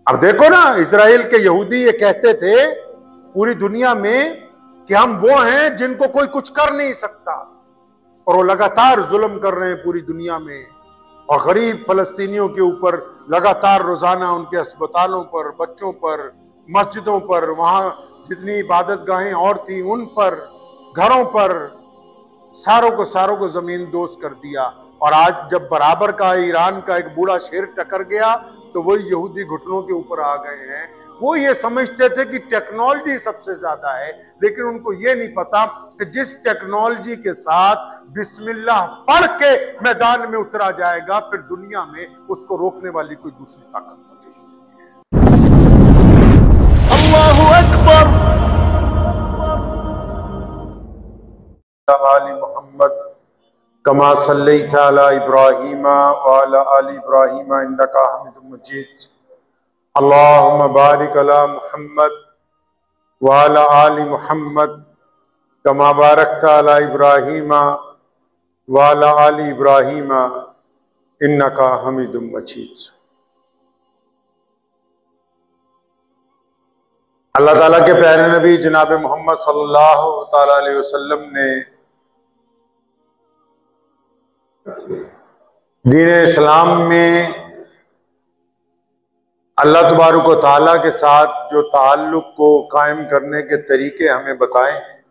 अब देखो ना, इजराइल के यहूदी ये कहते थे पूरी दुनिया में कि हम वो हैं जिनको कोई कुछ कर नहीं सकता, और वो लगातार जुल्म कर रहे हैं पूरी दुनिया में, और गरीब फलस्तीनियों के ऊपर लगातार रोजाना उनके अस्पतालों पर, बच्चों पर, मस्जिदों पर, वहां जितनी इबादत गाहें और थी उन पर, घरों पर, सारों को जमीन दोस्त कर दिया। और आज जब बराबर का ईरान का एक बूढ़ा शेर टकर गया तो वही यहूदी घुटनों के ऊपर आ गए हैं। वो ये समझते थे कि टेक्नोलॉजी सबसे ज्यादा है, लेकिन उनको ये नहीं पता कि जिस टेक्नोलॉजी के साथ बिस्मिल्लाह पढ़ के मैदान में उतरा जाएगा, फिर दुनिया में उसको रोकने वाली कोई दूसरी ताकत मौजूद है। अल्लाहु अकबर। आली मोहम्मद कमा सल्लैता अला इब्राहीम व अला आलि इब्राहीम इन्नका हमीदुम मजीद। अल्लाहुम्मा बारिक अला मुहम्मद व अला आलि मुहम्मद कमा बारकता अला इब्राहीम व अला आलि इब्राहीम इन्नका हमीदुम मजीद। अल्लाह ताला के प्यारे नबी जनाब मोहम्मद सल्लल्लाहु ताला अलैहि वसल्लम ने दीन इस्लाम में अल्लाह तबारक व तआला के साथ जो ताल्लुक को कायम करने के तरीके हमें बताए हैं,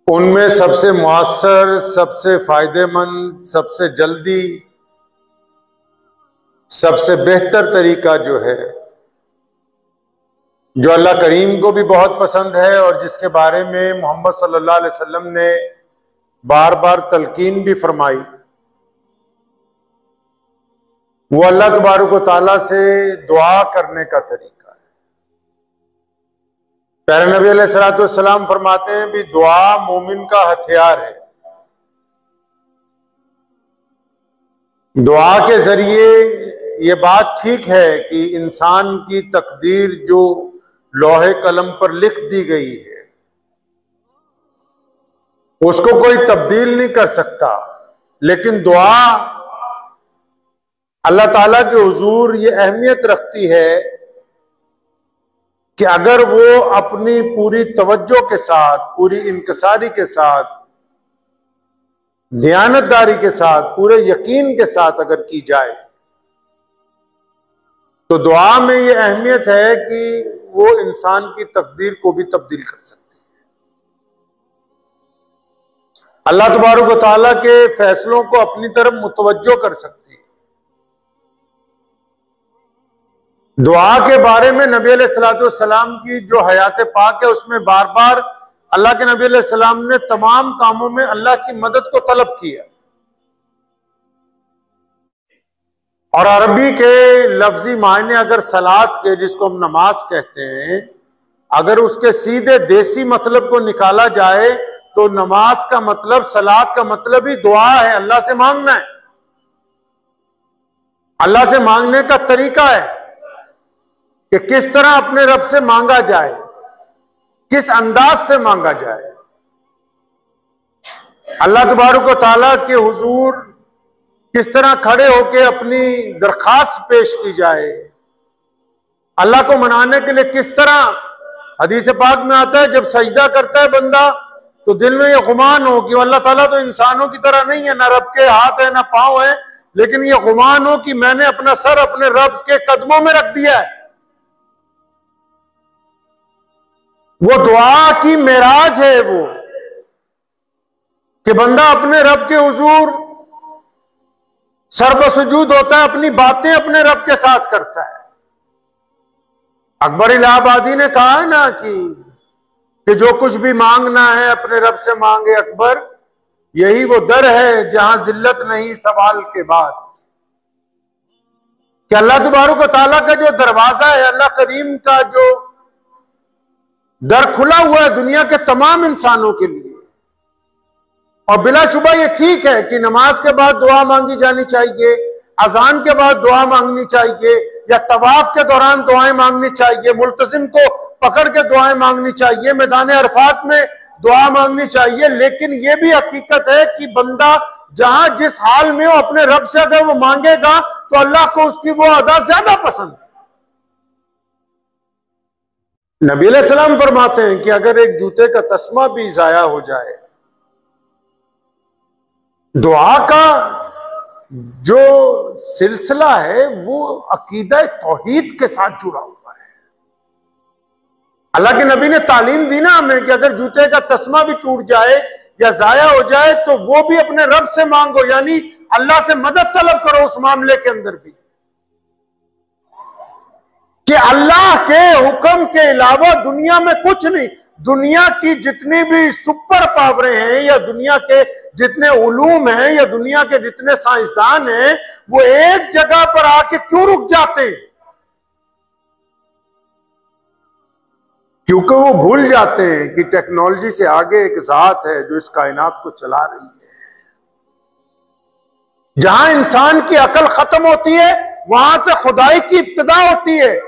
उनमें सबसे मुअस्सर, सबसे फायदेमंद, सबसे जल्दी, सबसे बेहतर तरीका जो है, जो अल्लाह करीम को भी बहुत पसंद है और जिसके बारे में मोहम्मद सल्लल्लाहु अलैहि वसल्लम ने बार बार तलकीन भी फरमाई, वो अल्लाह तबारक व तआला से दुआ करने का तरीका है। प्यारे नबी अलैहिस्सलातु वस्सलाम फरमाते हैं भी दुआ मोमिन का हथियार है। दुआ के जरिए ये बात ठीक है कि इंसान की तकदीर जो लोहे कलम पर लिख दी गई है उसको कोई तब्दील नहीं कर सकता, लेकिन दुआ अल्लाह ताला के हुजूर ये अहमियत रखती है कि अगर वो अपनी पूरी तवज्जो के साथ, पूरी इंकिसारी के साथ, दयानतदारी के साथ, पूरे यकीन के साथ अगर की जाए तो दुआ में ये अहमियत है कि वो इंसान की तकदीर को भी तब्दील कर सकती है। अल्लाह तबारक व तआला के फैसलों को अपनी तरफ मुतवज्जो कर सकती है। दुआ के बारे में नबी अलैहिस्सलातु वस्सलाम की जो हयात पाक है उसमें बार बार अल्लाह के नबी अलैहिस्सलाम ने तमाम कामों में अल्लाह की मदद को तलब किया। और अरबी के लफ्जी मायने अगर सलात के, जिसको हम नमाज कहते हैं, अगर उसके सीधे देसी मतलब को निकाला जाए तो नमाज का मतलब, सलात का मतलब ही दुआ है, अल्लाह से मांगना है। अल्लाह से मांगने का तरीका है कि किस तरह अपने रब से मांगा जाए, किस अंदाज से मांगा जाए। अल्लाह तबारक व तआला के हुजूर किस तरह खड़े होकर अपनी दरखास्त पेश की जाए, अल्लाह को मनाने के लिए किस तरह। हदीस पाक में आता है जब सजदा करता है बंदा तो दिल में यह गुमान हो कि अल्लाह ताला तो इंसानों की तरह नहीं है, ना रब के हाथ है ना पांव है, लेकिन यह गुमान हो कि मैंने अपना सर अपने रब के कदमों में रख दिया है। वो दुआ की मेराज है वो, कि बंदा अपने रब के हुजूर सर्वसुजूद होता है, अपनी बातें अपने रब के साथ करता है। अकबर इलाहाबादी ने कहा है ना कि जो कुछ भी मांगना है अपने रब से मांगे अकबर, यही वो दर है जहां जिल्लत नहीं सवाल के बाद। कि अल्लाह तबारक व तआला का जो दरवाजा है, अल्लाह करीम का जो दर खुला हुआ है दुनिया के तमाम इंसानों के लिए। और बिलाशुबा ये ठीक है कि नमाज के बाद दुआ मांगी जानी चाहिए, अजान के बाद दुआ मांगनी चाहिए, या तवाफ के दौरान दुआएं मांगनी चाहिए, मुल्तजिम को पकड़ के दुआएं मांगनी चाहिए, मैदान अरफात में दुआ मांगनी चाहिए। लेकिन यह भी हकीकत है कि बंदा जहां जिस हाल में हो अपने रब से अगर वो मांगेगा तो अल्लाह को उसकी वो अदा ज्यादा पसंद है। नबी अलैहिस्सलाम फरमाते हैं कि अगर एक जूते का तस्मा भी जाया हो जाए, दुआ का जो सिलसिला है वो अकीदा तौहीद के साथ जुड़ा हुआ है। अल्लाह के नबी ने तालीम दी ना हमें कि अगर जूते का तस्मा भी टूट जाए या जाया हो जाए तो वो भी अपने रब से मांगो, यानी अल्लाह से मदद तलब करो उस मामले के अंदर भी, कि अल्लाह के हुक्म के अलावा दुनिया में कुछ नहीं। दुनिया की जितनी भी सुपर पावरें हैं या दुनिया के जितने उलूम हैं या दुनिया के जितने साइंसदान हैं, वो एक जगह पर आके क्यों रुक जाते हैं? क्योंकि वो भूल जाते हैं कि टेक्नोलॉजी से आगे एक ज़ात है जो इस कायनात को चला रही है। जहां इंसान की अकल खत्म होती है वहां से खुदाई की इब्तिदा होती है।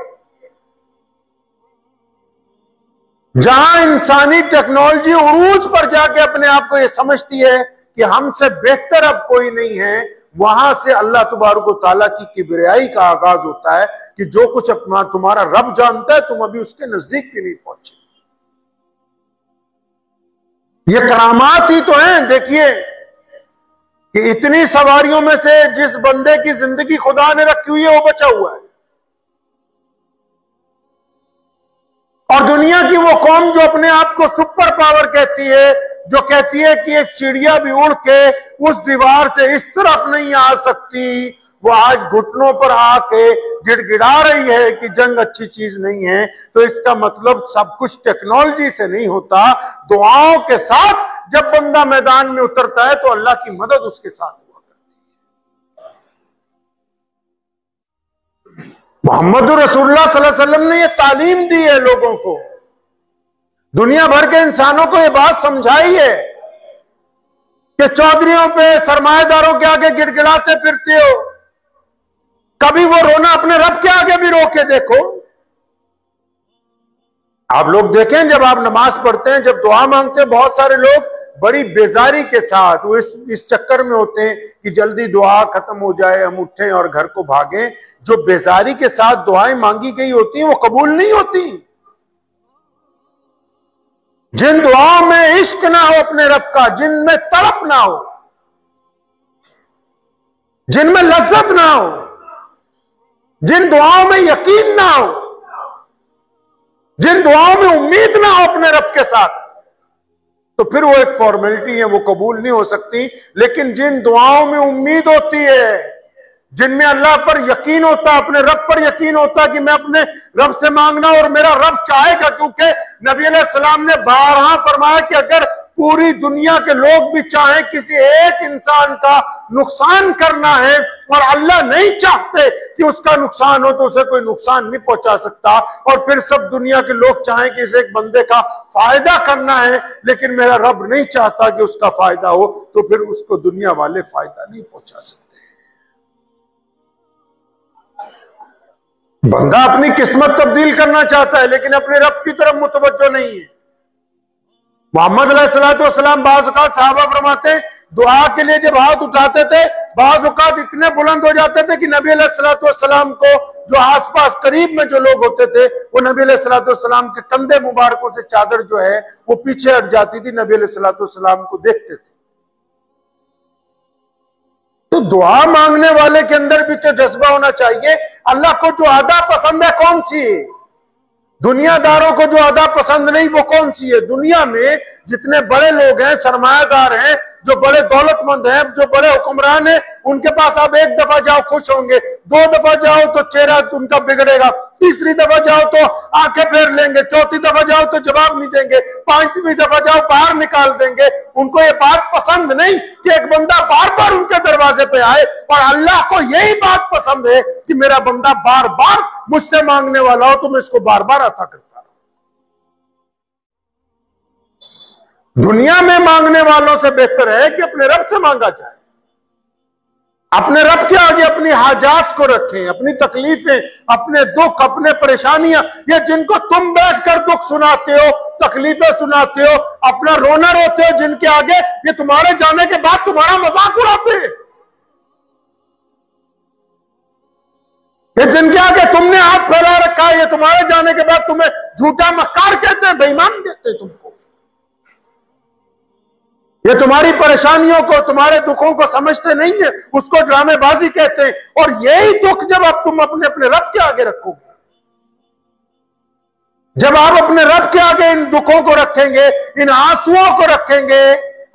जहां इंसानी टेक्नोलॉजी उरूज पर जाके अपने आप को यह समझती है कि हमसे बेहतर अब कोई नहीं है, वहां से अल्लाह तबारक व तआला की किबरियाई का आगाज होता है कि जो कुछ अपना तुम्हारा रब जानता है तुम अभी उसके नजदीक भी नहीं पहुंचे। ये करामात ही तो हैं। देखिए कि इतनी सवारियों में से जिस बंदे की जिंदगी खुदा ने रखी हुई है वो बचा हुआ है, और दुनिया की वो कौम जो अपने आप को सुपर पावर कहती है, जो कहती है कि एक चिड़िया भी उड़ के उस दीवार से इस तरफ नहीं आ सकती, वो आज घुटनों पर आके गिड़गिड़ा रही है कि जंग अच्छी चीज नहीं है। तो इसका मतलब सब कुछ टेक्नोलॉजी से नहीं होता, दुआओं के साथ जब बंदा मैदान में उतरता है तो अल्लाह की मदद उसके साथ हुआ करती है। मोहम्मद रसूलुल्लाह सल्लल्लाहु अलैहि वसल्लम ने यह तालीम दी है लोगों को, दुनिया भर के इंसानों को यह बात समझाई है कि चौधरियों पे सरमाएदारों के आगे गिड़गिड़ाते फिरते हो, कभी वो रोना अपने रब के आगे भी रो के देखो। आप लोग देखें जब आप नमाज पढ़ते हैं, जब दुआ मांगते हैं, बहुत सारे लोग बड़ी बेजारी के साथ वो इस चक्कर में होते हैं कि जल्दी दुआ खत्म हो जाए, हम उठें और घर को भागें। जो बेजारी के साथ दुआएं मांगी गई होती हैं वो कबूल नहीं होती। जिन दुआओं में इश्क ना हो अपने रब का, जिनमें तड़प ना हो, जिनमें लज्जत ना हो, जिन दुआओं में यकीन ना हो, जिन दुआओं में उम्मीद ना हो अपने रब के साथ, तो फिर वो एक फॉर्मेलिटी है, वो कबूल नहीं हो सकती। लेकिन जिन दुआओं में उम्मीद होती है, जिनमें अल्लाह पर यकीन होता है, अपने रब पर यकीन होता है कि मैं अपने रब से मांगना और मेरा रब चाहेगा, क्योंकि नबी अलैहि सलाम ने बारहा फरमाया कि अगर पूरी दुनिया के लोग भी चाहें किसी एक इंसान का नुकसान करना है और अल्लाह नहीं चाहते कि उसका नुकसान हो तो उसे कोई नुकसान नहीं पहुंचा सकता, और फिर सब दुनिया के लोग चाहें कि इस एक बंदे का फायदा करना है लेकिन मेरा रब नहीं चाहता कि उसका फायदा हो, तो फिर उसको दुनिया वाले फायदा नहीं पहुंचा सकते। बंदा अपनी किस्मत तब्दील करना चाहता है लेकिन अपने रब की तरफ मुतवज्जो नहीं है। मोहम्मद अलैहिस्सलाम बाज़ औक़ात सहाबा फरमाते हैं दुआ के लिए जब हाथ उठाते थे बाज़ औक़ात इतने बुलंद हो जाते थे कि नबी अलैहिस्सलाम को जो आसपास करीब में जो लोग होते थे वो नबी अलैहिस्सलाम के कंधे मुबारकों से चादर जो है वो पीछे हट जाती थी, नबी अलैहिस्सलाम को देखते थे। तो दुआ मांगने वाले के अंदर भी तो जज्बा होना चाहिए। अल्लाह को जो अदा पसंद है कौन सी है? दुनियादारों को जो अदा पसंद नहीं वो कौन सी है? दुनिया में जितने बड़े लोग हैं, सरमायादार हैं, जो बड़े दौलतमंद हैं, जो बड़े हुक्मरान हैं, उनके पास आप एक दफा जाओ खुश होंगे, दो दफा जाओ तो चेहरा उनका बिगड़ेगा, तीसरी दफा जाओ तो आंखें फेर लेंगे, चौथी दफा जाओ तो जवाब नहीं देंगे, पांचवी दफा जाओ बाहर निकाल देंगे। उनको ये बात पसंद नहीं कि एक बंदा बार बार उनके दरवाजे पे आए, और अल्लाह को यही बात पसंद है कि मेरा बंदा बार बार मुझसे मांगने वाला हो तो मैं इसको बार बार अता करता रहूं। दुनिया में मांगने वालों से बेहतर है कि अपने रब से मांगा जाए। अपने रब के आगे अपनी हाजात को रखें, अपनी तकलीफें, अपने दुख, अपने परेशानियां, ये जिनको तुम बैठकर दुख सुनाते हो, तकलीफें सुनाते हो, अपना रोना रोते हो जिनके आगे, ये तुम्हारे जाने के बाद तुम्हारा मजाक उड़ाते हैं। ये जिनके आगे तुमने हाथ फैला रखा है, ये तुम्हारे जाने के बाद तुम्हें झूठा मक्कार कहते हैं, बेईमान कहते हैं तुमको। ये तुम्हारी परेशानियों को, तुम्हारे दुखों को समझते नहीं है, उसको ड्रामेबाजी कहते हैं। और यही दुख जब आप तुम अपने अपने रब के आगे रखोगे, जब आप अपने रब के आगे इन दुखों को रखेंगे, इन आंसुओं को रखेंगे,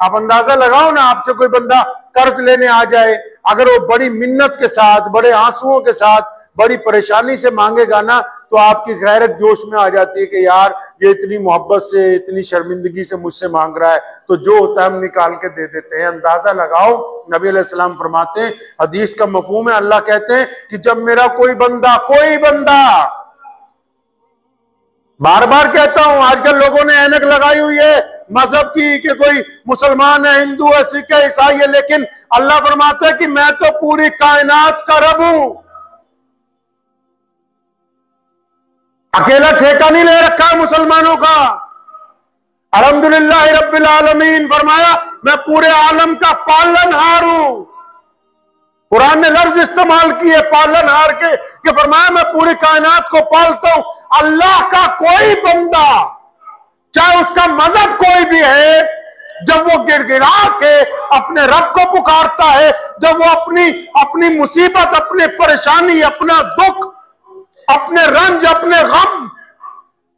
आप अंदाजा लगाओ ना, आपसे कोई बंदा कर्ज लेने आ जाए, अगर वो बड़ी मिन्नत के साथ, बड़े आंसुओं के साथ, बड़ी परेशानी से मांगेगा ना, तो आपकी गैरत जोश में आ जाती है कि यार ये इतनी मोहब्बत से, इतनी शर्मिंदगी से मुझसे मांग रहा है, तो जो होता है हम निकाल के दे देते हैं। अंदाजा लगाओ, नबी अलैहि सलाम फरमाते हैं, हदीस का मफहूम है, अल्लाह कहते हैं कि जब मेरा कोई बंदा, बार बार कहता हूं, आजकल लोगों ने ऐनक लगाई हुई है मजहब की कि कोई मुसलमान है, हिंदू है, सिख है, ईसाई है, लेकिन अल्लाह फरमाता है कि मैं तो पूरी कायनात का रब हूं। अकेला ठेका नहीं ले रखा है मुसलमानों का। अल्हम्दुलिल्लाह रब्बिल आलमीन फरमाया, मैं पूरे आलम का पालनहार हूं। कुरान ने लफ्ज इस्तेमाल किए पालनहार के, कि फरमाया मैं पूरी कायनात को पालता हूं। अल्लाह का कोई बंदा, चाहे उसका मजहब कोई भी है, जब वो गिड़गिड़ा के अपने रब को पुकारता है, जब वो अपनी मुसीबत, अपनी परेशानी, अपना दुख, अपने रंज, अपने गम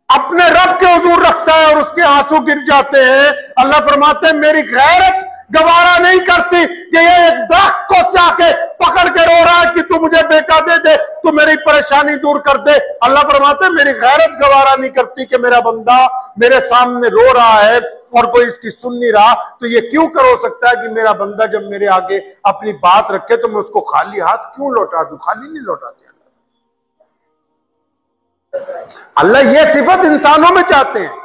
अपने रब के हुजूर रखता है और उसके आंसू गिर जाते हैं, अल्लाह फरमाते हैं मेरी गैरत गवारा नहीं करती कि ये एक दरख्त को जाके पकड़ के रो रहा है कि तू मुझे बेटा दे दे, तू मेरी परेशानी दूर कर दे। अल्लाह फरमाते हैं मेरी गैरत गवारा नहीं करती कि मेरा बंदा मेरे सामने रो रहा है और कोई इसकी सुन नहीं रहा, तो ये क्यों कर हो सकता है कि मेरा बंदा जब मेरे आगे अपनी बात रखे तो मैं उसको खाली हाथ क्यों लौटा दूं? खाली नहीं लौटा दिया। अल्लाह ये सिफत इंसानों में चाहते हैं।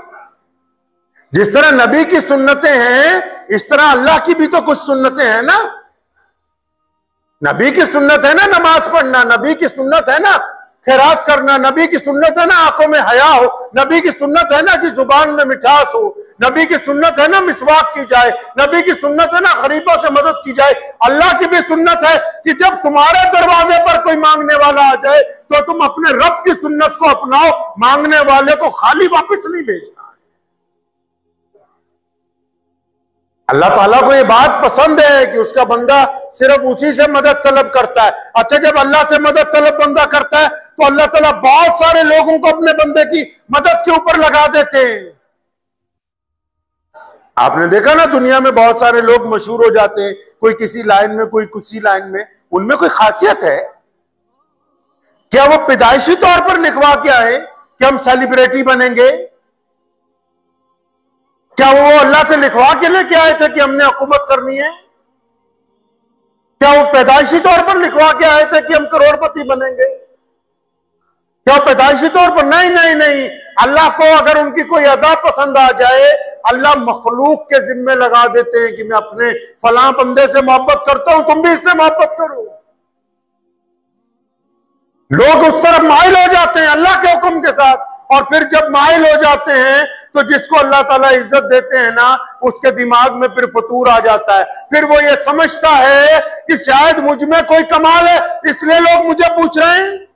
जिस तरह नबी की सुन्नतें हैं, इस तरह अल्लाह की भी तो कुछ सुन्नतें हैं ना। नबी की सुन्नत है ना नमाज पढ़ना, नबी की सुन्नत है ना खैरात करना, नबी की सुन्नत है ना आंखों में हया हो, नबी की सुन्नत है ना कि जुबान में मिठास हो, नबी की सुन्नत है ना मिसवाक की जाए, नबी की सुन्नत है ना गरीबों से मदद की जाए। अल्लाह की भी सुन्नत है कि जब तुम्हारे दरवाजे पर कोई मांगने वाला आ जाए तो तुम अपने रब की सुन्नत को अपनाओ, मांगने वाले को खाली वापस नहीं भेजना। अल्लाह ताला को ये बात पसंद है कि उसका बंदा सिर्फ उसी से मदद तलब करता है। अच्छा, जब अल्लाह से मदद तलब बंदा करता है तो अल्लाह ताला बहुत सारे लोगों को अपने बंदे की मदद के ऊपर लगा देते हैं। आपने देखा ना, दुनिया में बहुत सारे लोग मशहूर हो जाते हैं, कोई किसी लाइन में, कोई किसी लाइन में। उनमें कोई खासियत है क्या? वो पैदाइशी तौर पर लिखवा के आए कि हम सेलिब्रिटी बनेंगे? क्या वो अल्लाह से लिखवा के लेके आए थे कि हमने हुकूमत करनी है? क्या वो पैदाइशी तौर पर लिखवा के आए थे कि हम करोड़पति बनेंगे? क्या पैदाइशी तौर पर? नहीं नहीं नहीं। अल्लाह को अगर उनकी कोई अदा पसंद आ जाए, अल्लाह मखलूक के जिम्मे लगा देते हैं कि मैं अपने फलां बंदे से मोहब्बत करता हूं, तुम भी इससे मोहब्बत करो। लोग उस तरफ माइल हो जाते हैं अल्लाह के हुक्म के साथ, और फिर जब माइल हो जाते हैं तो जिसको अल्लाह ताला इज्जत देते हैं ना, उसके दिमाग में फिर फतूर आ जाता है। फिर वो ये समझता है कि शायद मुझ में कोई कमाल है, इसलिए लोग मुझे पूछ रहे हैं,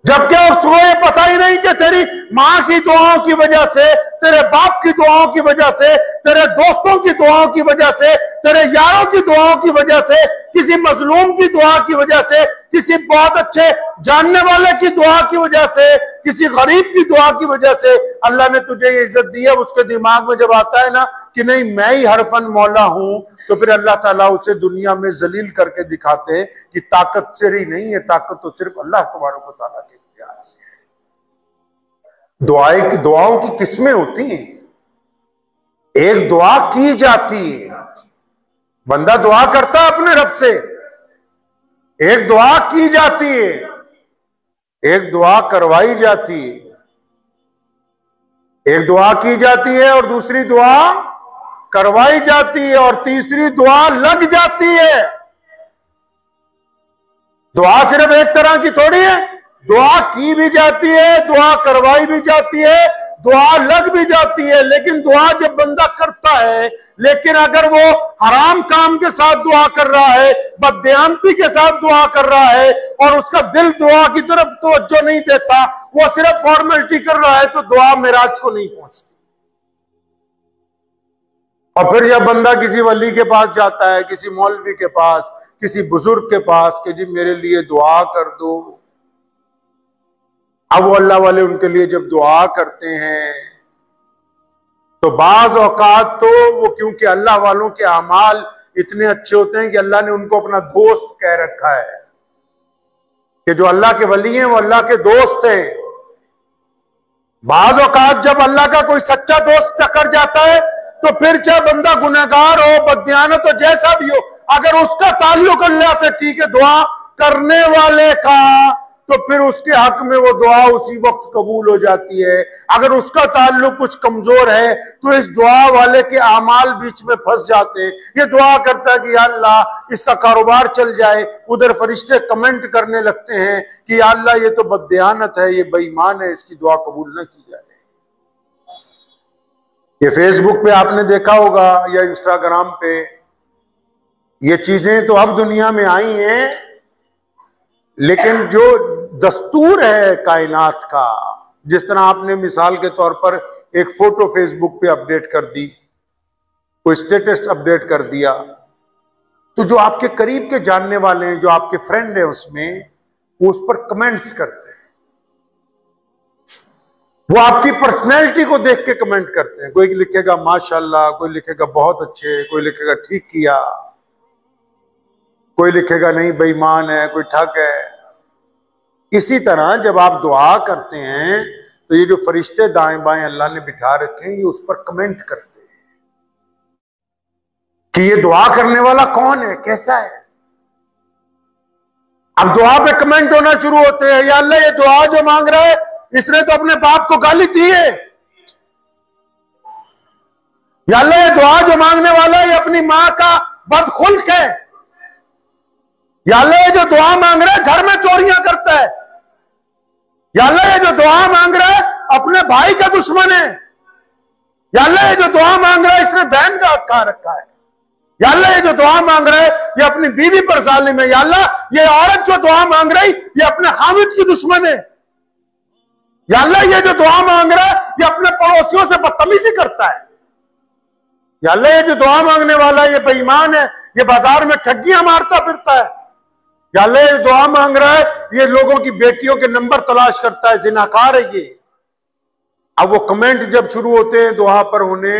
जबकि उसको ये पता ही नहीं कि तेरी मां की दुआओं की वजह से, तेरे बाप की दुआओं की वजह से, तेरे दोस्तों की दुआओं की वजह से, तेरे यारों की दुआओं की वजह से, किसी मजलूम की दुआ की वजह से, किसी बहुत अच्छे जानने वाले की दुआ की वजह से, किसी गरीब की दुआ की वजह से अल्लाह ने तुझे ये इज्जत दी है। उसके दिमाग में जब आता है ना कि नहीं मैं ही हर फन मौला हूं, तो फिर अल्लाह ताला उसे दुनिया में जलील करके दिखाते हैं कि ताकत से ही नहीं है, ताकत तो सिर्फ अल्लाह तबारक व तआला के इख्तियार है। दुआओं की किस्में होती हैं। एक दुआ की जाती है, बंदा दुआ करता है अपने रब से, एक दुआ की जाती है, एक दुआ करवाई जाती है। एक दुआ की जाती है और दूसरी दुआ करवाई जाती है और तीसरी दुआ लग जाती है। दुआ सिर्फ एक तरह की थोड़ी है, दुआ की भी जाती है, दुआ करवाई भी जाती है, दुआ लग भी जाती है। लेकिन दुआ जब बंदा करता है, लेकिन अगर वो हराम काम के साथ दुआ कर रहा है, बददियानती के साथ दुआ कर रहा है और उसका दिल दुआ की तरफ तवज्जो नहीं देता, वो सिर्फ फॉर्मेलिटी कर रहा है, तो दुआ मेराज को नहीं पहुंचती। और फिर जब बंदा किसी वली के पास जाता है, किसी मौलवी के पास, किसी बुजुर्ग के पास कि जी मेरे लिए दुआ कर दो, अब वो अल्लाह वाले उनके लिए जब दुआ करते हैं तो बाज औकात तो वो, क्योंकि अल्लाह वालों के अमाल इतने अच्छे होते हैं कि अल्लाह ने उनको अपना दोस्त कह रखा है कि जो अल्लाह के वली हैं वो अल्लाह के दोस्त हैं। बाज औकात जब अल्लाह का कोई सच्चा दोस्त टकर जाता है तो फिर चाहे बंदा गुनहगार हो, बददियानत हो, जैसा भी हो, अगर उसका ताल्लुक अल्लाह से ठीक है दुआ करने वाले का, तो फिर उसके हक में वो दुआ उसी वक्त कबूल हो जाती है। अगर उसका ताल्लुक कुछ कमजोर है तो इस दुआ वाले के आमाल बीच में फंस जाते हैं। ये दुआ करता है कि या अल्लाह इसका कारोबार चल जाए, उधर फरिश्ते कमेंट करने लगते हैं कि या अल्लाह ये तो बददियानत है, ये बेईमान है, इसकी दुआ कबूल न की जाए। ये फेसबुक पे आपने देखा होगा या इंस्टाग्राम पे, ये चीजें तो अब दुनिया में आई हैं, लेकिन जो दस्तूर है कायनात का, जिस तरह आपने मिसाल के तौर पर एक फोटो फेसबुक पे अपडेट कर दी, कोई स्टेटस अपडेट कर दिया, तो जो आपके करीब के जानने वाले हैं, जो आपके फ्रेंड हैं, उसमें वो उस पर कमेंट्स करते हैं, वो आपकी पर्सनैलिटी को देख के कमेंट करते हैं। कोई लिखेगा माशाल्लाह, कोई लिखेगा बहुत अच्छे, कोई लिखेगा ठीक किया, कोई लिखेगा नहीं बेईमान है, कोई ठग है। इसी तरह जब आप दुआ करते हैं तो ये जो फरिश्ते दाएं बाएं अल्लाह ने बिठा रखे हैं, ये उस पर कमेंट करते हैं कि ये दुआ करने वाला कौन है, कैसा है। अब दुआ पे कमेंट होना शुरू होते हैं, या अल्लाह ये दुआ जो मांग रहा है इसने तो अपने बाप को गाली दी है, या अल्लाह ये दुआ जो मांगने वाला है ये अपनी मां का बदखुल्क है, या अल्लाह ये जो दुआ मांग रहा है घर में चोरियां करता है, या अल्लाह ये जो दुआ मांग रहा है अपने भाई का दुश्मन है, या अल्लाह ये जो दुआ मांग रहा है इसने बहन का हक खा रखा है, या अल्लाह ये जो दुआ मांग रहा है ये अपनी बीवी पर जालिम है, या अल्लाह ये औरत जो दुआ मांग रही ये अपने खामिद की दुश्मन है, या अल्लाह ये जो दुआ मांग रहा है ये अपने पड़ोसियों से बदतमीजी करता है, या अल्लाह ये जो दुआ मांगने वाला ये बेईमान है, ये बाजार में ठगियां मारता फिरता है, या अल्लाह ये दुआ मांग रहा है ये लोगों की बेटियों के नंबर तलाश करता है, जिनाकार है ये। अब वो कमेंट जब शुरू होते हैं दुआ पर होने,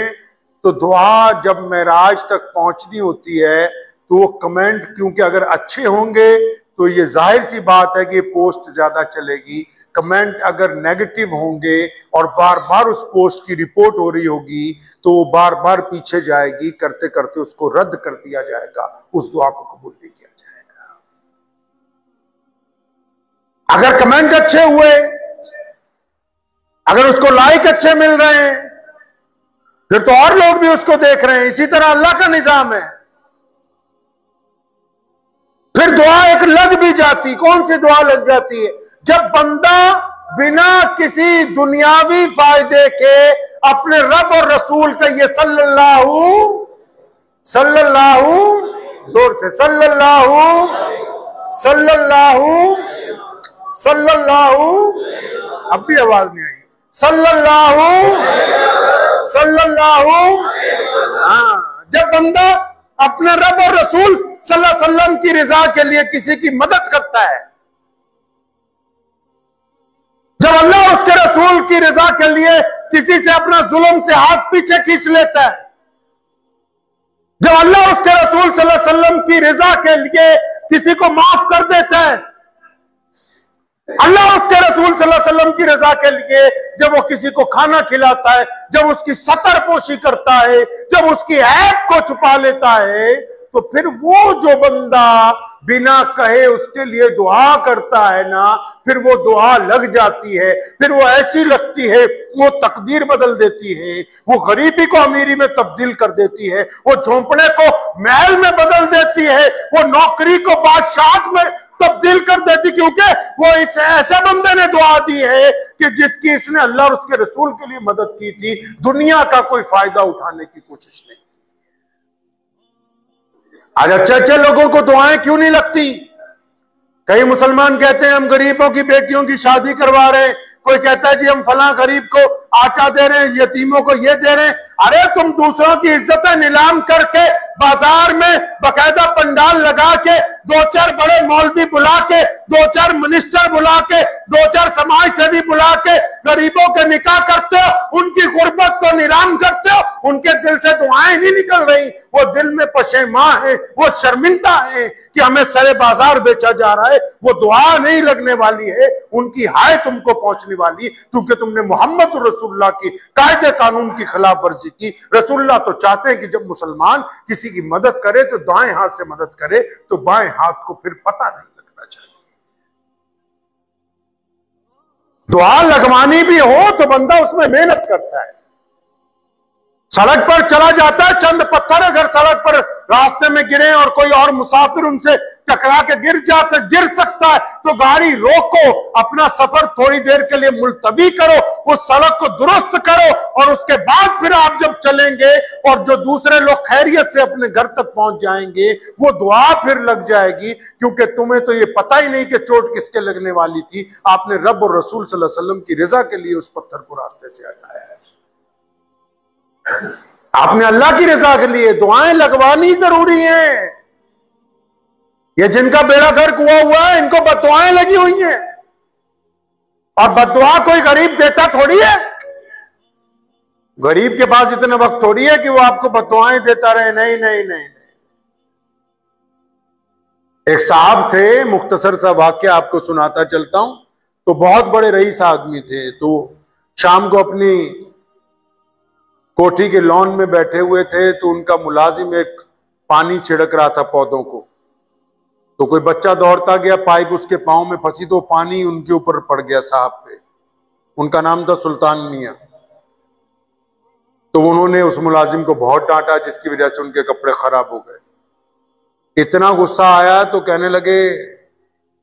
तो दुआ जब मेराज तक पहुंचनी होती है तो वो कमेंट, क्योंकि अगर अच्छे होंगे तो ये जाहिर सी बात है कि पोस्ट ज्यादा चलेगी, कमेंट अगर नेगेटिव होंगे और बार बार उस पोस्ट की रिपोर्ट हो रही होगी तो वो बार बार पीछे जाएगी, करते करते उसको रद्द कर दिया जाएगा, उस दुआ को कबूल नहीं किया जाएगा। अगर कमेंट अच्छे हुए, अगर उसको लाइक अच्छे मिल रहे हैं, फिर तो और लोग भी उसको देख रहे हैं। इसी तरह अल्लाह का निजाम है। फिर दुआ एक लग भी जाती। कौन सी दुआ लग जाती है? जब बंदा बिना किसी दुनियावी फायदे के अपने रब और रसूल का ये सल्लल्लाहु जोर से सल्लल्लाहु, अब भी आवाज नहीं आई, सल्लल्लाहु। हाँ, जब बंदा अपने रब और रसूल सल्लल्लाहु अलैहि वसल्लम की रिजा के लिए किसी की मदद करता है, जब अल्लाह उसके रसूल की रिजा के लिए किसी से अपना जुल्म से हाथ पीछे खींच लेता है, जब अल्लाह उसके रसूल सल्लल्लाहु अलैहि वसल्लम की रिजा के लिए किसी को माफ कर देता है, अल्लाह उसके रसूल सल्लल्लाहु अलैहि वसल्लम की रजा के लिए जब वो किसी को खाना खिलाता है, जब उसकी सतर पोशी करता है, जब उसकी ऐब को छुपा लेता है, तो फिर वो जो बंदा बिना कहे उसके लिए दुआ करता है ना, फिर वो दुआ लग जाती है, फिर वो ऐसी लगती है, वो तकदीर बदल देती है, वो गरीबी को अमीरी में तब्दील कर देती है, वो झोंपड़े को महल में बदल देती है, वो नौकरी को बादशाह में तब्दील कर देती, क्योंकि वो इस ऐसे बंदे ने दुआ दी है कि जिसकी इसने अल्लाह और उसके रसूल के लिए मदद की थी, दुनिया का कोई फायदा उठाने की कोशिश नहीं की। आज अच्छे अच्छे लोगों को दुआएं क्यों नहीं लगती? कई मुसलमान कहते हैं हम गरीबों की बेटियों की शादी करवा रहे हैं, कोई कहता है जी हम फला गरीब को आटा दे रहे हैं, यतीमों को ये दे रहे हैं। अरे तुम दूसरों की इज्जतें नीलाम करके बाजार में बकायदा पंडाल लगा के, दो चार बड़े मौलवी बुला के, दो चार मिनिस्टर बुला के, दो चार समाज सेवी बुला के गरीबों के निकाह करते हो, उनकी गुर्बत को नीलाम करते हो, उनके दिल से दुआएं नहीं निकल रही, वो दिल में पशेमा है, वो शर्मिंदा है कि हमें सरे बाजार बेचा जा रहा है। वो दुआ नहीं लगने वाली है, उनकी हाय तुमको पहुंचने वाली, क्योंकि तुमने मोहम्मद रसूलुल्लाह की कायदे कानून की खिलाफ वर्जी की। रसूलुल्लाह तो चाहते हैं कि जब मुसलमान किसी की मदद करे तो दाएं हाथ से मदद करे, तो बाएं हाथ को फिर पता नहीं लगना चाहिए। दुआ लगवानी भी हो तो बंदा उसमें मेहनत करता है। सड़क पर चला जाता है, चंद पत्थर अगर सड़क पर रास्ते में गिरे और कोई और मुसाफिर उनसे टकरा के गिर सकता है, तो गाड़ी रोको, अपना सफर थोड़ी देर के लिए मुलतवी करो, उस सड़क को दुरुस्त करो, और उसके बाद फिर आप जब चलेंगे और जो दूसरे लोग खैरियत से अपने घर तक पहुंच जाएंगे, वो दुआ फिर लग जाएगी, क्योंकि तुम्हें तो ये पता ही नहीं कि चोट किसके लगने वाली थी। आपने रब और रसूल सल्लल्लाहु अलैहि वसल्लम की रजा के लिए उस पत्थर को रास्ते से हटाया है। आपने अल्लाह की रजा के लिए दुआएं लगवानी जरूरी है। ये जिनका बेड़ा गर्क हुआ है, इनको बददुआएं लगी हुई हैं, और बददुआ कोई गरीब देता थोड़ी है। गरीब के पास इतना वक्त थोड़ी है कि वो आपको बददुआएं देता रहे। नहीं नहीं नहीं, एक साहब थे, मुख्तसर सा वाक्या आपको सुनाता चलता हूं। तो बहुत बड़े रईस आदमी थे, तो शाम को अपनी कोठी के लॉन में बैठे हुए थे, तो उनका मुलाजिम एक पानी छिड़क रहा था पौधों को। तो कोई बच्चा दौड़ता गया, पाइप उसके पांव में फंसी, तो पानी उनके ऊपर पड़ गया साहब पे। उनका नाम था सुल्तान मियां। तो उन्होंने उस मुलाजिम को बहुत डांटा, जिसकी वजह से उनके कपड़े खराब हो गए। इतना गुस्सा आया तो कहने लगे,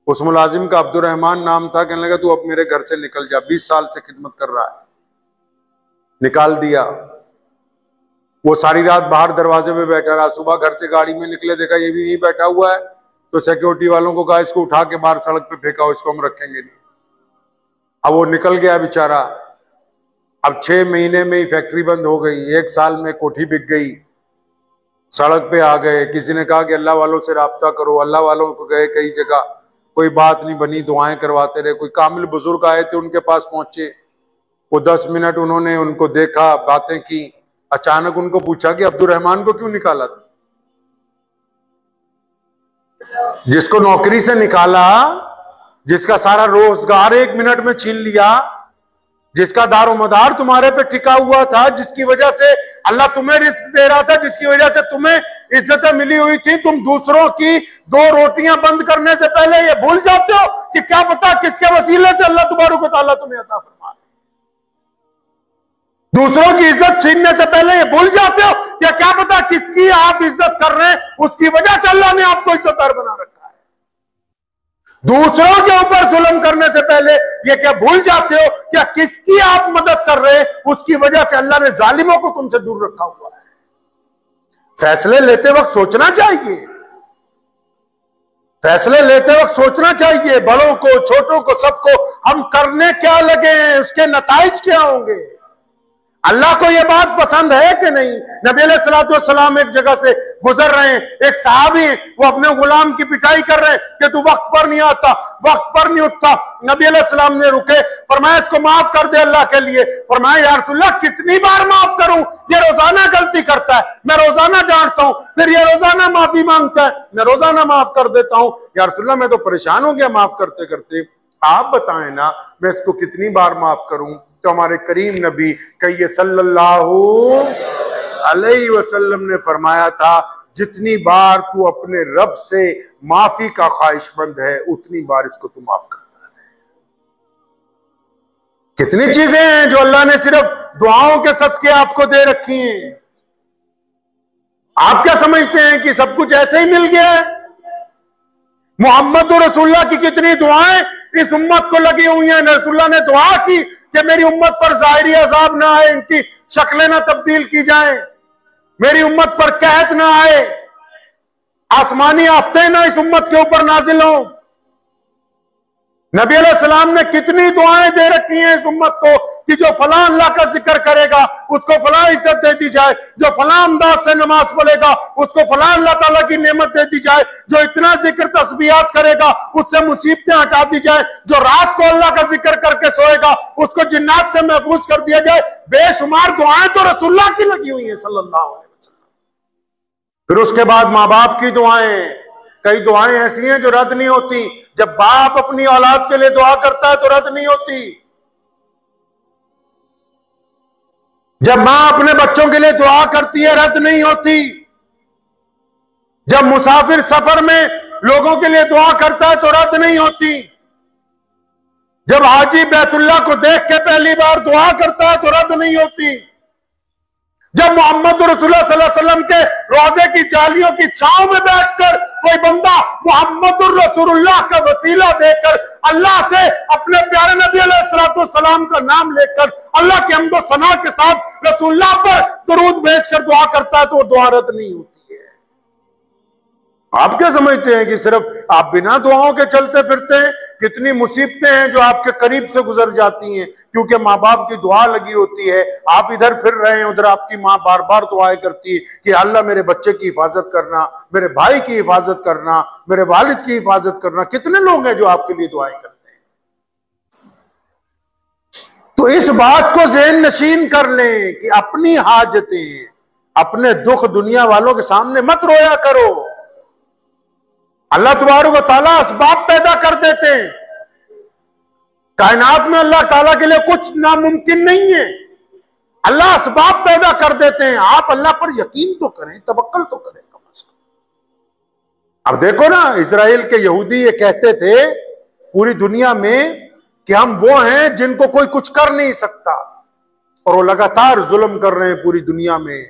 उस मुलाजिम का अब्दुर्रहमान नाम था, कहने लगा तू अब मेरे घर से निकल जा, 20 साल से खिदमत कर रहा है। निकाल दिया। वो सारी रात बाहर दरवाजे पे बैठा रहा। सुबह घर से गाड़ी में निकले, देखा ये भी यहीं बैठा हुआ है, तो सिक्योरिटी वालों को कहा इसको उठा के बाहर सड़क पे फेंका, इसको हम रखेंगे नहीं। अब वो निकल गया बेचारा। अब 6 महीने में ही फैक्ट्री बंद हो गई, 1 साल में कोठी बिक गई, सड़क पे आ गए। किसी ने कहा कि अल्लाह वालों से राब्ता करो, अल्लाह वालों को गए कई जगह, कोई बात नहीं बनी, दुआएं करवाते रहे। कोई कामिल बुजुर्ग आए थे, उनके पास पहुंचे, वो 10 मिनट उन्होंने उनको देखा, बातें की। अचानक उनको पूछा कि अब्दुर्रहमान को क्यों निकाला था? जिसको नौकरी से निकाला, जिसका सारा रोजगार 1 मिनट में छीन लिया, जिसका दारोमदार तुम्हारे पे टिका हुआ था, जिसकी वजह से अल्लाह तुम्हें रिस्क दे रहा था, जिसकी वजह से तुम्हें इज्जतें मिली हुई थी, तुम दूसरों की 2 रोटियां बंद करने से पहले ये भूल जाते हो कि क्या पता किसके वसीले से अल्लाह तुबारक व तआला तुम्हें अता फरमा। दूसरों की इज्जत छीनने से पहले ये भूल जाते हो कि क्या पता किसकी आप इज्जत कर रहे हैं, उसकी वजह से अल्लाह ने आपको इज्जतदार बना रखा है। दूसरों के ऊपर जुल्म करने से पहले ये क्या भूल जाते हो कि किसकी आप मदद कर रहे हैं, उसकी वजह से अल्लाह ने जालिमों को तुमसे दूर रखा हुआ है। फैसले लेते वक्त सोचना चाहिए, फैसले लेते वक्त सोचना चाहिए, बड़ों को छोटों को सबको हम करने क्या लगे हैं, उसके नताइज क्या होंगे। अल्लाह को यह बात पसंद है कि नहीं। नबी अलैहिस्सलाम एक जगह से गुजर रहे हैं, एक साहबी वो अपने गुलाम की पिटाई कर रहे हैं कि तू वक्त पर नहीं आता, वक्त पर नहीं उठता। नबी अलैहिस्सलाम ने रुके, फरमाया इसको माफ कर दे अल्लाह के लिए। फरमाया या रसूलल्लाह कितनी बार माफ करूं, ये रोजाना गलती करता है, मैं रोजाना डांटता हूं, फिर ये रोजाना माफी मांगता है, मैं रोजाना माफ कर देता हूं। या रसूलल्लाह मैं तो परेशान हो गया माफ करते करते, आप बताएं ना मैं इसको कितनी बार माफ करूं। तो हमारे करीम नबी कहिए सल्लल्लाहु अलैहि वसल्लम ने फरमाया था, जितनी बार तू अपने रब से माफी का ख्वाहिशमंद है उतनी बार इसको तू माफ करता है। कितनी चीजें हैं जो अल्लाह ने सिर्फ दुआओं के सदके आपको दे रखी हैं। आप क्या समझते हैं कि सब कुछ ऐसे ही मिल गया है? मोहम्मद रसूलुल्लाह की कितनी दुआएं इस उम्मत को लगी हुई हैं। रसूलुल्लाह ने दुआ की कि मेरी उम्मत पर ज़ाहिरी अजाब ना आए, इनकी शक्लें ना तब्दील की जाएं, मेरी उम्मत पर कहत ना आए, आसमानी आफतें ना इस उम्मत के ऊपर नाजिल हो। नबी अलैहिस्सलाम ने कितनी दुआएं दे रखी हैं इस उम्मत को कि जो फलां अल्लाह का जिक्र करेगा उसको फलां इज्जत दे दी जाए, जो फलां अंदाज से नमाज पढ़ेगा उसको फलां अल्लाह ताला की नेमत दे दी जाए, जो इतना जिक्र तस्बीहात करेगा उससे मुसीबतें हटा दी जाए, जो रात को अल्लाह का जिक्र करके सोएगा उसको जिन्नात से महफूज कर दिया जाए। बेशुमार दुआएं तो रसूलुल्लाह की लगी हुई हैं सल्लल्लाहु अलैहि वसल्लम। फिर उसके बाद माँ बाप की दुआएं, कई दुआएं ऐसी हैं जो रद्द नहीं होती। जब बाप अपनी औलाद के लिए दुआ करता है तो रद्द नहीं होती। जब मां अपने बच्चों के लिए दुआ करती है रद्द नहीं होती। जब मुसाफिर सफर में लोगों के लिए दुआ करता है तो रद्द नहीं होती। जब हाजी बैतुल्लाह को देख के पहली बार दुआ करता है तो रद्द नहीं होती। जब मोहम्मद रसूलुल्लाह सल्लल्लाहु अलैहि वसल्लम के रोजे की जालियों की छांव में बैठकर कोई बंदा मोहम्मद रसूलुल्लाह का वसीला देकर अल्लाह से अपने प्यारे नबी अलैहि सलाम का नाम लेकर अल्लाह के हम्दो सना के साथ रसूलुल्लाह पर दुरूद भेजकर दुआ करता है तो वो दुआ रद्द नहीं होती है। आप क्या समझते हैं कि सिर्फ आप बिना दुआओं के चलते फिरते हैं? कितनी मुसीबतें हैं जो आपके करीब से गुजर जाती हैं क्योंकि माँ बाप की दुआ लगी होती है। आप इधर फिर रहे हैं, उधर आपकी माँ बार बार दुआएं करती है कि अल्लाह मेरे बच्चे की हिफाजत करना, मेरे भाई की हिफाजत करना, मेरे वालिद की हिफाजत करना। कितने लोग हैं जो आपके लिए दुआएं करते हैं? तो इस बात को ज़हन नशीन कर लें कि अपनी हाजतें, अपने दुख दुनिया वालों के सामने मत रोया करो। अल्लाह तबारक व तआला असबाब पैदा कर देते हैं। कायनात में अल्लाह ताला के लिए कुछ नामुमकिन नहीं है। अल्लाह असबाब पैदा कर देते हैं। आप अल्लाह पर यकीन तो करें, तवक्कल तो करें कम से कम। अब देखो ना, इजराइल के यहूदी ये कहते थे पूरी दुनिया में कि हम वो हैं जिनको कोई कुछ कर नहीं सकता, और वो लगातार जुल्म कर रहे हैं पूरी दुनिया में।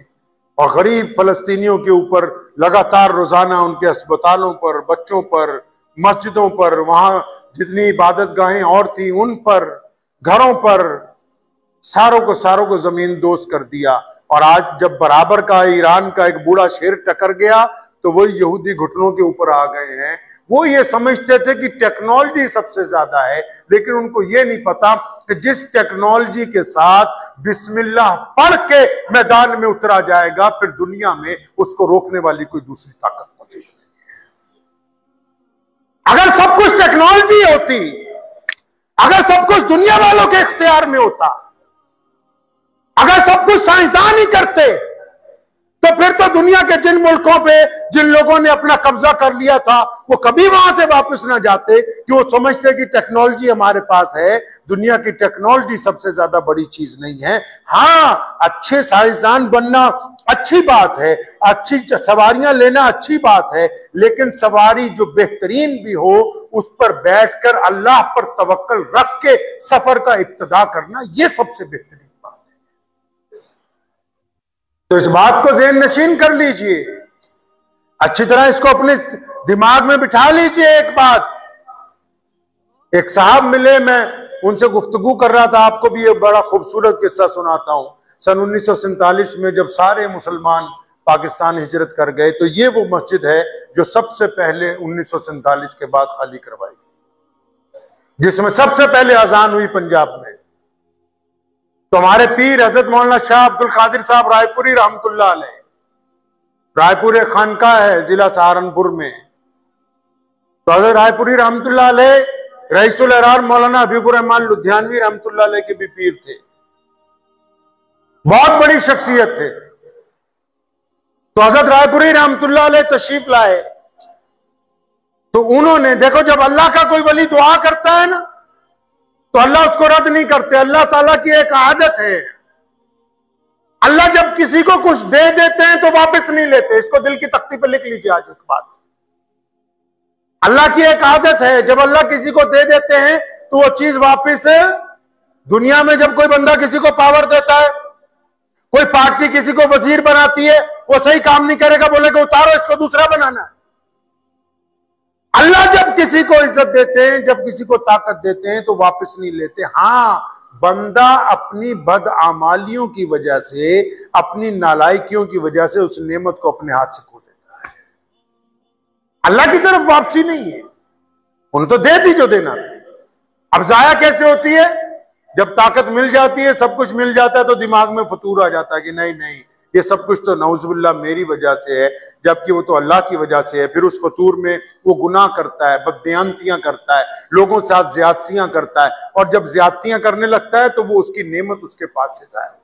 और गरीब फलस्तीनियों के ऊपर लगातार रोजाना उनके अस्पतालों पर, बच्चों पर, मस्जिदों पर, वहां जितनी इबादत गाहें और थी उन पर, घरों पर, सारों को जमीन दोस्त कर दिया। और आज जब बराबर का ईरान का एक बूढ़ा शेर टकर गया तो वही यहूदी घुटनों के ऊपर आ गए हैं। वो ये समझते थे कि टेक्नोलॉजी सबसे ज्यादा है, लेकिन उनको ये नहीं पता कि जिस टेक्नोलॉजी के साथ बिस्मिल्लाह पढ़ के मैदान में उतरा जाएगा फिर दुनिया में उसको रोकने वाली कोई दूसरी ताकत मौजूद नहीं। अगर सब कुछ टेक्नोलॉजी होती, अगर सब कुछ दुनिया वालों के इख्तियार में होता, अगर सब कुछ साइंसदान ही करते, तो फिर तो दुनिया के जिन मुल्कों पे जिन लोगों ने अपना कब्जा कर लिया था वो कभी वहां से वापस ना जाते, कि वो समझते कि टेक्नोलॉजी हमारे पास है। दुनिया की टेक्नोलॉजी सबसे ज्यादा बड़ी चीज नहीं है। हाँ, अच्छे साइंसदान बनना अच्छी बात है, अच्छी सवारियां लेना अच्छी बात है, लेकिन सवारी जो बेहतरीन भी हो उस पर बैठकर अल्लाह पर तवक्कल रख के सफर का इब्तिदा करना, यह सबसे बेहतरीन। तो इस बात को ज़हन नशीन कर लीजिए, अच्छी तरह इसको अपने दिमाग में बिठा लीजिए। एक बात, एक साहब मिले, मैं उनसे गुफ्तगू कर रहा था, आपको भी एक बड़ा खूबसूरत किस्सा सुनाता हूं। सन 1947 में जब सारे मुसलमान पाकिस्तान हिजरत कर गए तो ये वो मस्जिद है जो सबसे पहले 1947 के बाद खाली करवाई, जिसमें सबसे पहले अजान हुई पंजाब में। तो हमारे पीर हजरत मौलाना शाह अब्दुल कादिर साहब रायपुरी रहमतुल्लाह अलैह, रायपुर एक खानका है जिला सहारनपुर में। तो हजरत रायपुरी रहमतुल्लाह अलैह रईसुल अहरार मौलाना हबीबुर रहमान लुधियानवी रहमतुल्लाह अलैह के भी पीर थे, बहुत बड़ी शख्सियत थे। तो हजरत रायपुरी रहमतुल्लाह अलैह तशरीफ लाए, तो उन्होंने देखो, जब अल्लाह का कोई वली दुआ करता है ना तो अल्लाह उसको रद्द नहीं करते। अल्लाह ताला की एक आदत है अल्लाह जब किसी को कुछ दे देते हैं तो वापस नहीं लेते। इसको दिल की तख्ती पर लिख लीजिए आज एक बात। अल्लाह की एक आदत है, जब अल्लाह किसी को दे देते हैं तो वो चीज वापस, दुनिया में जब कोई बंदा किसी को पावर देता है, कोई पार्टी किसी को वजीर बनाती है, वो सही काम नहीं करेगा, बोलेगा उतारो इसको, दूसरा बनाना है। अल्लाह जब किसी को इज्जत देते हैं, जब किसी को ताकत देते हैं तो वापस नहीं लेते। हां, बंदा अपनी बदआमालियों की वजह से, अपनी नालायकियों की वजह से उस नेमत को अपने हाथ से खो देता है। अल्लाह की तरफ वापसी नहीं है। उन्हें तो दे दी जो देना था। अब जाया कैसे होती है? जब ताकत मिल जाती है, सब कुछ मिल जाता है, तो दिमाग में फतूर आ जाता है कि नहीं नहीं, ये सब कुछ तो नौजुबिल्लाह मेरी वजह से है, जबकि वो तो अल्लाह की वजह से है। फिर उस फतूर में वो गुनाह करता है, बददियानतियां करता है, लोगों के साथ ज्यादतियां करता है, और जब ज्यादतियां करने लगता है तो वो उसकी नेमत उसके पास से जाया।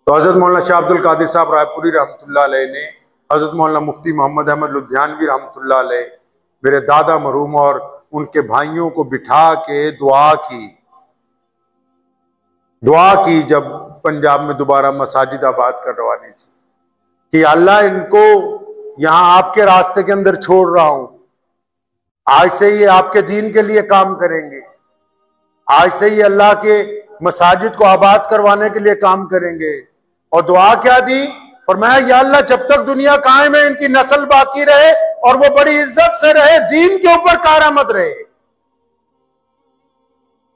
तो हजरत मौलाना शाह अब्दुल कादिर साहब रायपुरी रहमतुल्लाह अलैह ने हजरत मौलाना मुफ्ती मोहम्मद अहमद लुधियानवी रहमतुल्लाह अलैह, मेरे दादा मरहूम और उनके भाइयों को बिठा के दुआ की जब पंजाब में दोबारा मसाजिद आबाद करवानी थी, कि अल्लाह इनको यहां आपके रास्ते के अंदर छोड़ रहा हूं, आज से ये आपके दीन के लिए काम करेंगे, आज से ये अल्लाह के मसाजिद को आबाद करवाने के लिए काम करेंगे। और दुआ क्या दी? फरमाया, या अल्लाह जब तक दुनिया कायम है इनकी नस्ल बाकी रहे और वो बड़ी इज्जत से रहे, दीन के ऊपर कारआमद रहे।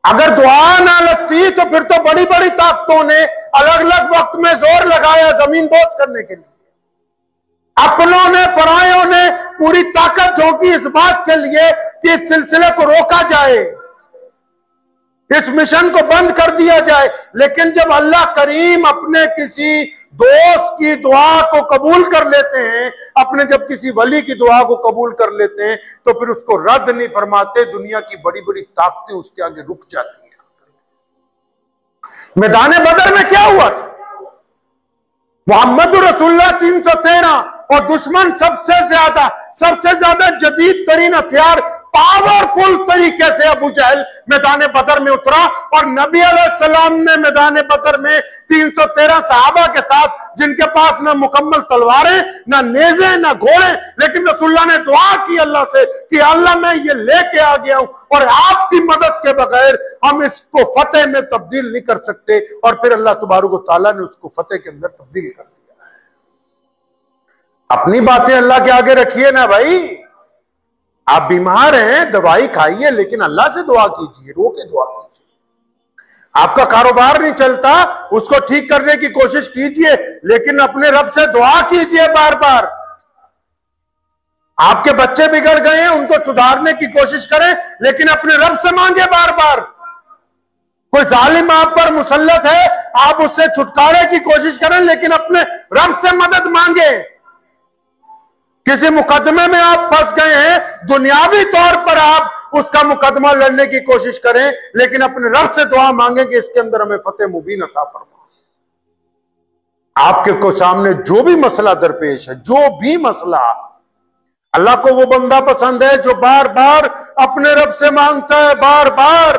अगर दुआ ना लगती तो फिर तो बड़ी बड़ी ताकतों ने अलग अलग वक्त में जोर लगाया जमीन दोज करने के लिए। अपनों ने, परायों ने पूरी ताकत झोंकी इस बात के लिए कि इस सिलसिले को रोका जाए, इस मिशन को बंद कर दिया जाए। लेकिन जब अल्लाह करीम अपने किसी दोस्त की दुआ को कबूल कर लेते हैं, अपने जब किसी वली की दुआ को कबूल कर लेते हैं, तो फिर उसको रद्द नहीं फरमाते। दुनिया की बड़ी बड़ी ताकतें उसके आगे रुक जाती हैं। मैदान बदर में क्या हुआ था? मोहम्मद रसूलुल्लाह 313 और दुश्मन सबसे ज्यादा जदीद तरीन हथियार, पावरफुल तरीके से अबू जहल मैदान बदर में उतरा, और नबी अलैहिस्सलाम ने मैदान बदर में 313 सहाबा के साथ, जिनके पास ना मुकम्मल तलवारें, ना नेज़े, ना घोड़े, लेकिन रसूलुल्लाह ने दुआ की अल्लाह से कि अल्लाह मैं ये लेके आ गया हूं और आपकी मदद के बगैर हम इसको फतेह में तब्दील नहीं कर सकते। और फिर अल्लाह तबारक व तआला ने उसको फतेह के अंदर तब्दील कर दिया है। अपनी बातें अल्लाह के आगे रखिए ना भाई। आप बीमार हैं, दवाई खाइए, लेकिन अल्लाह से दुआ कीजिए, रो के दुआ कीजिए। आपका कारोबार नहीं चलता, उसको ठीक करने की कोशिश कीजिए, लेकिन अपने रब से दुआ कीजिए बार बार। आपके बच्चे बिगड़ गए हैं, उनको सुधारने की कोशिश करें, लेकिन अपने रब से मांगे बार बार। कोई जालिम आप पर मुसल्लत है, आप उससे छुटकारे की कोशिश करें, लेकिन अपने रब से मदद मांगे। किसी मुकदमे में आप फंस गए हैं, दुनियावी तौर पर आप उसका मुकदमा लड़ने की कोशिश करें, लेकिन अपने रब से दुआ मांगे कि इसके अंदर हमें फतेह मुबीन अता फरमा। आपके को सामने जो भी मसला दरपेश है, जो भी मसला, अल्लाह को वो बंदा पसंद है जो बार बार अपने रब से मांगता है, बार बार।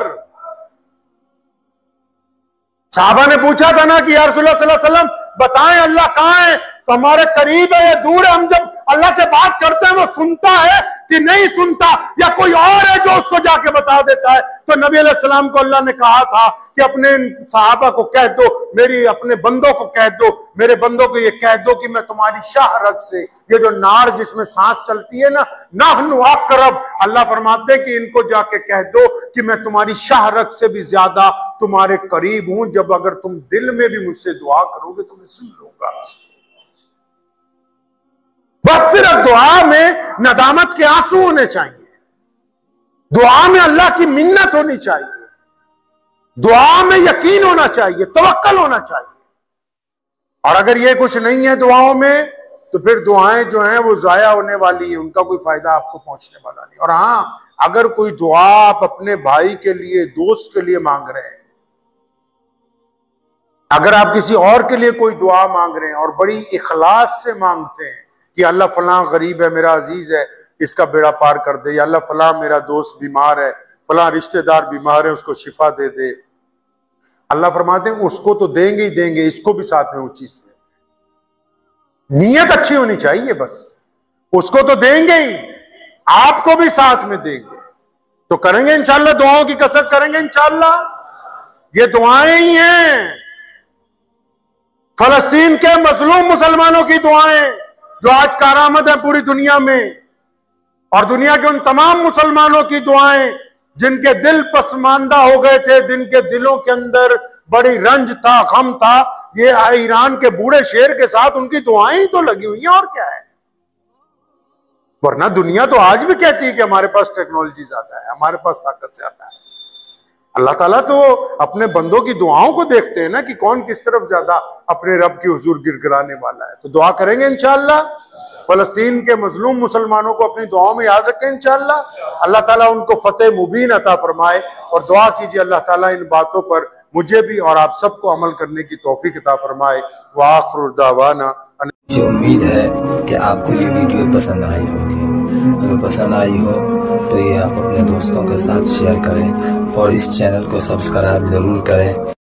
साहबा ने पूछा था ना कि या रसूलुल्लाह सल्लल्लाहु अलैहि वसल्लम बताएं अल्लाह कहां है, तो हमारे करीब है या दूर है? हम जब अल्लाह से बात करते हैं वो सुनता है कि नहीं सुनता, या कोई और है जो उसको जाके बता देता है? तो नबी अलैहि सलाम को अल्लाह ने कहा था कि अपने सहाबा को कह दो, मेरी अपने बंदों को कह दो, मेरे बंदों को ये कह दो कि मैं तुम्हारी शाह रग से, ये जो नार जिसमें सांस चलती है ना, नाहनु अक़रब, अल्लाह फरमाते हैं कि इनको जाके कह दो कि मैं तुम्हारी शाह रग से भी ज्यादा तुम्हारे करीब हूं। जब अगर तुम दिल में भी मुझसे दुआ करोगे तो मैं सुन लूंगा। बस सिर्फ दुआ में नदामत के आंसू होने चाहिए, दुआ में अल्लाह की मिन्नत होनी चाहिए, दुआ में यकीन होना चाहिए, तवक्कल होना चाहिए। और अगर ये कुछ नहीं है दुआओं में, तो फिर दुआएं जो हैं वो जाया होने वाली है, उनका कोई फायदा आपको पहुंचने वाला नहीं। और हां, अगर कोई दुआ आप अपने भाई के लिए, दोस्त के लिए मांग रहे हैं, अगर आप किसी और के लिए कोई दुआ मांग रहे हैं और बड़ी इखलास से मांगते हैं कि अल्लाह फलां गरीब है, मेरा अजीज है, इसका बेड़ा पार कर दे, या अल्लाह फलां मेरा दोस्त बीमार है, फलां रिश्तेदार बीमार है, उसको शिफा दे दे, अल्लाह फरमाते हैं उसको तो देंगे ही देंगे, इसको भी साथ में ऊंची से। नीयत अच्छी होनी चाहिए बस। उसको तो देंगे ही, आपको भी साथ में देंगे। तो करेंगे इंशाअल्लाह, दुआओं की कसरत करेंगे इंशाअल्लाह। ये दुआएं ही हैं, फलस्तीन के मजलूम मुसलमानों की दुआएं जो आज कारामद है पूरी दुनिया में, और दुनिया के उन तमाम मुसलमानों की दुआएं जिनके दिल पसमानदा हो गए थे, जिनके दिलों के अंदर बड़ी रंज था, गम था। ये ईरान के बूढ़े शेर के साथ उनकी दुआएं ही तो लगी हुई हैं, और क्या है। वरना दुनिया तो आज भी कहती है कि हमारे पास टेक्नोलॉजी ज्यादा है, हमारे पास ताकत ज्यादा है। अल्लाह ताला तो अपने बंदों की दुआओं को देखते हैं ना, कि कौन किस तरफ ज्यादा अपने रब की हुजूर गिड़गिड़ाने वाला है। तो दुआ करेंगे इंशाअल्लाह, फलस्तीन के मजलूम मुसलमानों को अपनी दुआओं में याद रखें इंशाअल्लाह। अल्लाह ताला उनको फतेह मुबीन अता फरमाए, और दुआ कीजिए अल्लाह ताला इन बातों पर मुझे भी और आप सबको अमल करने की तौफीक अता फरमाए। व आखिरु दावाना। मुझे उम्मीद है कि आपको ये वीडियो पसंद आई होगी। अगर पसंद आई हो तो ये आप अपने दोस्तों के साथ शेयर करें, और इस चैनल को सब्सक्राइब जरूर करें।